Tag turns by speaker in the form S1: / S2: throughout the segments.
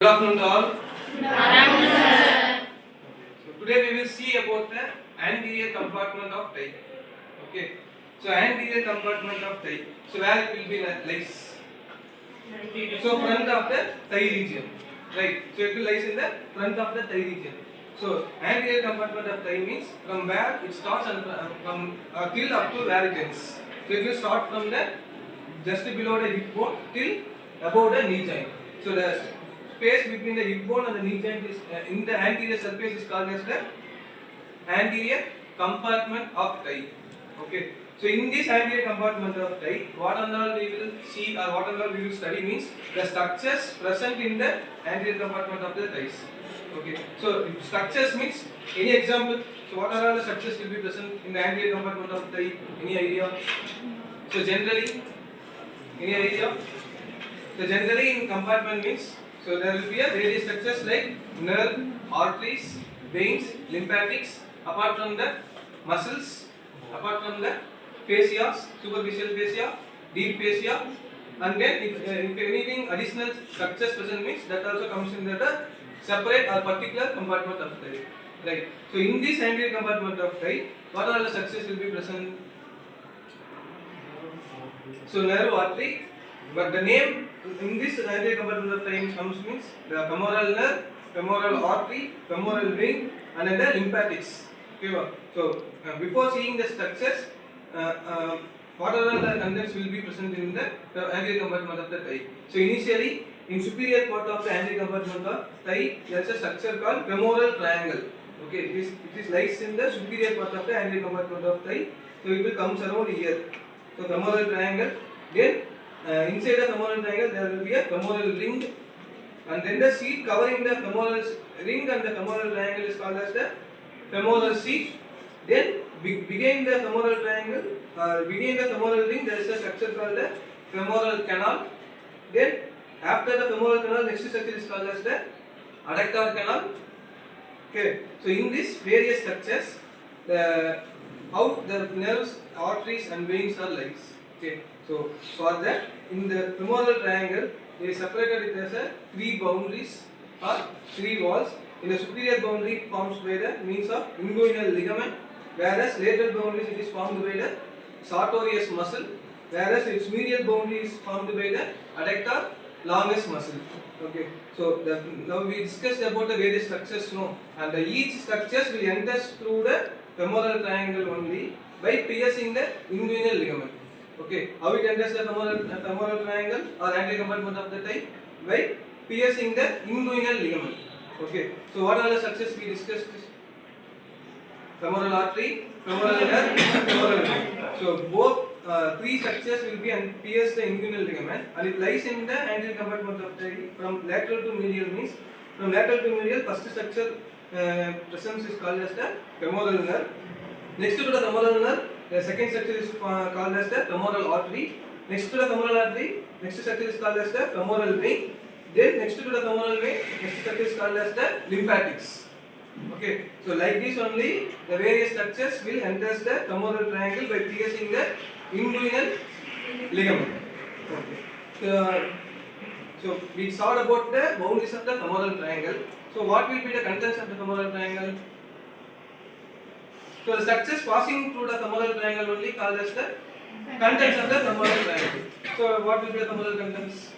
S1: Good afternoon to all.
S2: Good afternoon, sir.
S1: So today we will see about the anterior compartment of thigh. Okay. So anterior compartment of thigh. So where it will be lies. So front of the thigh region. Right. So it will lies in the front of the thigh region. So anterior compartment of thigh means from where it starts and from till up to where it ends. So it will start from the just below the hip bone till above the knee joint. So the space between the hip bone and the knee joint is in the anterior surface is called as the anterior compartment of thigh. Okay. So in this anterior compartment of thigh, what and all we will see or what and all we will study means the structures present in the anterior compartment of the thighs. Okay. So structures means any example. So what are all the structures will be present in the anterior compartment of the thigh? Any idea? So generally, any idea? So generally in compartment means, so there will be a various structures like nerve, arteries, veins, lymphatics, apart from the muscles, apart from the fascia, superficial fascia, deep fascia, and then if anything additional structures present means that also comes in the separate or particular compartment of thigh. Right. So in this anterior compartment of thigh, what are the structures will be present? So nerve, artery, but the name in this anterior compartment of thigh comes means the femoral nerve, femoral artery, femoral vein, and then the lymphatics. Okay. So before seeing the structures, what are the contents will be present in the anterior compartment of the thigh. So initially, in superior part of the anterior compartment of thigh, there is a structure called femoral triangle. Okay, it is lies in the superior part of the anterior compartment of thigh. So it will comes around here. So femoral triangle. Then inside the femoral triangle there will be a femoral ring, and then the sheet covering the femoral ring and the femoral triangle is called as the femoral sheet. Then behind the femoral triangle, behind the femoral ring, there is a structure called the femoral canal. Then after the femoral canal, next structure is called as the adductor canal. Okay. So in these various structures, how the nerves, arteries, and veins are lies. Okay. So for that, in the femoral triangle, they separated it as a three boundaries or three walls. In the superior boundary forms by the means of inguinal ligament, whereas lateral boundaries it is formed by the sartorius muscle, whereas its medial boundary is formed by the adductor longus muscle. Okay. So now we discussed about the various structures, no, and each structures will enter through the femoral triangle only by piercing the inguinal ligament. Okay, how it enters the femoral triangle or anterior compartment of the thigh? By piercing the inguinal ligament. Okay, so what are the structures we discussed? Femoral artery, femoral nerve, femoral vein. So both three structures will be pierce the inguinal ligament, and it lies in the anterior compartment of the thigh. From lateral to medial means, from lateral to medial, first structure presence is called as the femoral nerve. Next to the femoral nerve, the second structure is called as the femoral artery. Next to the femoral artery, next structure is called as the femoral vein. Then next to the femoral vein, next structure is called as the lymphatics. Okay, so like this only the various structures will enter the femoral triangle by piercing the inguinal ligament. Okay. So we saw about the boundaries of the femoral triangle. So what will be the contents of the femoral triangle? So the structures passing through the femoral triangle only called as the contents of the femoral triangle. So what will be the femoral contents?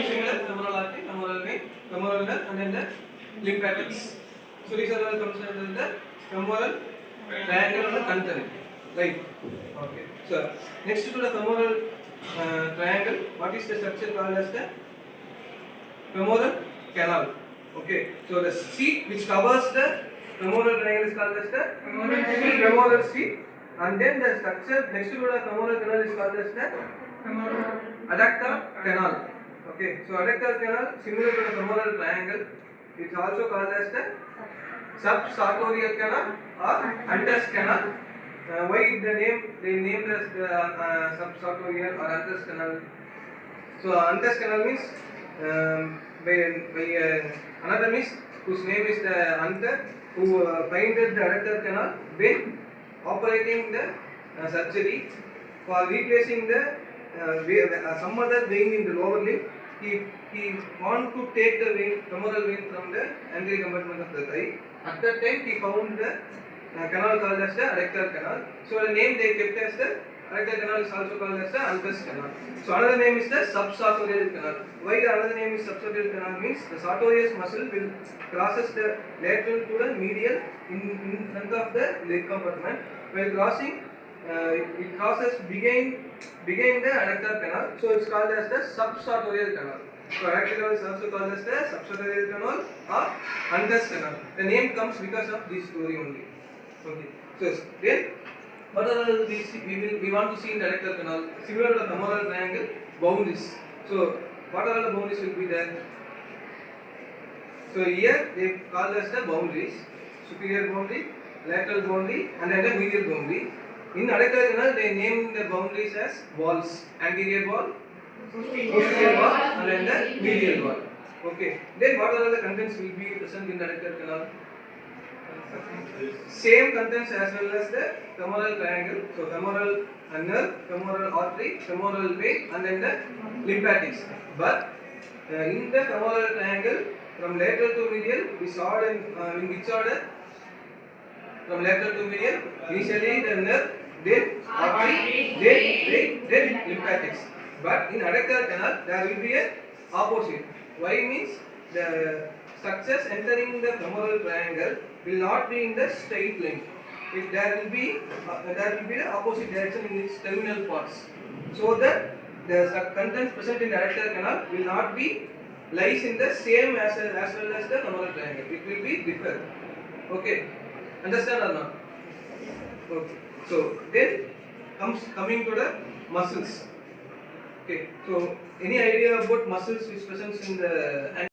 S1: Similar femoral artery, femoral vein, femoral nerve, and then the lymphatics. So these are all considered the femoral triangle content. Right. Okay. So next to the femoral triangle, what is the structure called as the femoral canal? Okay. So the sheet which covers the femoral triangle is called as the femoral sheet, and then the structure next to the femoral canal is called as the adductor canal. Okay, so adductor canal similar to the femoral triangle, it's also called as the subsartorial canal or Hunter's canal. Why they named as the subsartorial or Hunter's canal? So Hunter's canal means by anatomist whose name is the Hunter, who painted the adductor canal when operating the surgery for replacing the some other vein in the lower limb. he want to take the vein, femoral vein from the anterior compartment of the thigh. At that time he found the canal called as the adductor canal. So the name they kept as the adductor canal is also called as the Anterior canal. So another name is the subsartorial canal. Why the another name is subsartorial canal means the sartorius muscle will crosses the lateral to the medial in front of the leg compartment. While crossing, it crosses behind the adductor canal. So it's called as the subsartorial canal. So adductor canal is also called as the subsartorial canal or Anterior canal. The name comes because of this story only. Okay. So then what are we want to see in the adductor canal? Similar to the femoral triangle, boundaries. So what are the boundaries will be there? So here they call as the boundaries: superior boundary, lateral boundary, and then the medial boundary. In adductor canal, they name the boundaries as walls: anterior wall, posterior wall, and then the medial wall. Okay. Then what are the contents will be present in the adductor canal? Same contents as well as the femoral triangle. So femoral nerve, femoral artery, femoral vein, and then the lymphatics. But in the femoral triangle, from lateral to medial, we saw in which order? From lateral to medial, initially the nerve, then artery, then lymphatics. But in adductor canal, there will be a opposite. Why means the structures entering the femoral triangle will not be in the straight line. There will be the opposite direction in its terminal parts. So that the contents present in the adductor canal will not be lies in the same as well as the femoral triangle. It will be different. Okay, understand or not? Okay. So then coming to the muscles. Okay. So any idea about muscles which presents in the